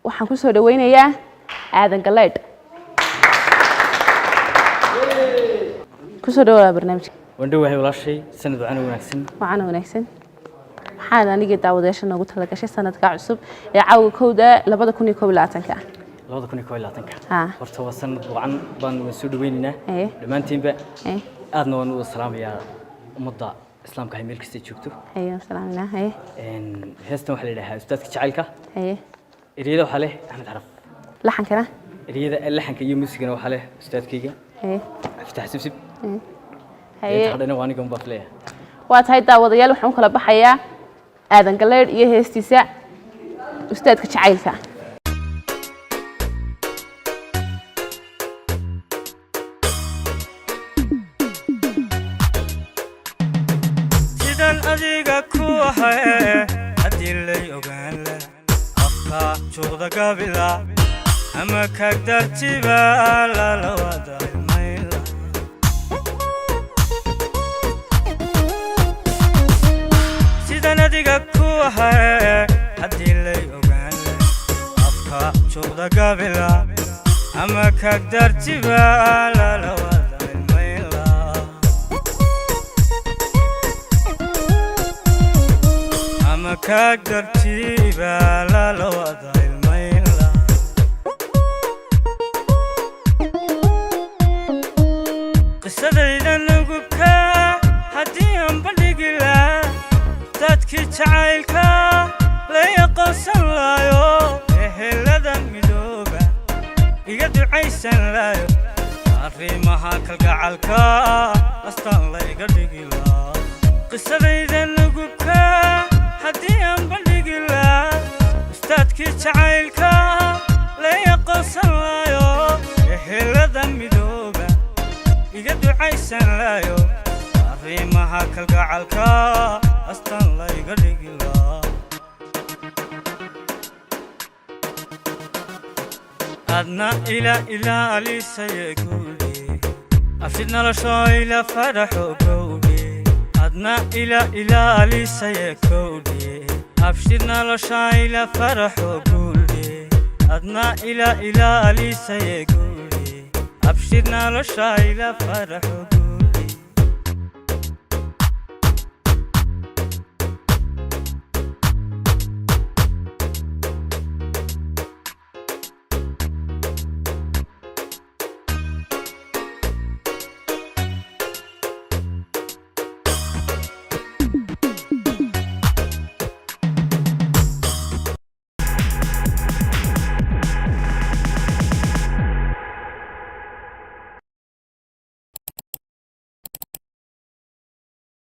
waxaan ku soo dhaweynayaa aadan galeed ku soo dhawaada barnaamijka wandhowahay walaashay sanad wanaagsan waxaan aniga daawadeyaasha noogu talagashay sanadka cusub ee caawa kowda 2021 horta waa sanad wacan baan soo dhaweynaynaa dhamaantiinba aadna waan u salaamayaa ummadda islaamka ay meel kasta joogto salaamna heestan waxa la yiraahdaa ustaadka jacaylka eriyada waxa leh Axmed Caraf laxankana eriyada laxanka iyo muusigana waxa leh ustaadkayga Aftah Sibsib hadana waan iga mbaafleeya waa tahay daawadayaal waxaan kala baxayaa aadan galeed iyo heestiisa ustaadka jacaylka adiga ku ahay hadii lay ogaan la afka jooda gabila ama ka dartiba la wada mayla sidan adiga ku ahay hadii lay ogaan la afka jooda gabila ama ka dartiba la wada كاكدرتيبا لا لوضع الميلا قصة إذا نقبكا حديا بلقلا تاتكي تعايلكا لا يقصن لايو إهلا دمي دوبا يقدر عيسان لايو عريمها كالقعالكا أستان لا يقدر قصة إذا نقبكا حديا بلقلا استاذكي جعيلكا لا يقصن لايو إهلا دمي دوبا يقدو عيسان لايو عريمها كالقعالكا أستان لا يقدقلا أدنى إلى أليس يقولي أفشدنا لشو إلى فرحو قولي أدنى إلى أليس يقولي أبشرنا لشايلة فرح وقولي أدنى إلى أليس يقولي أبشرنا لشايلة فرح وقولي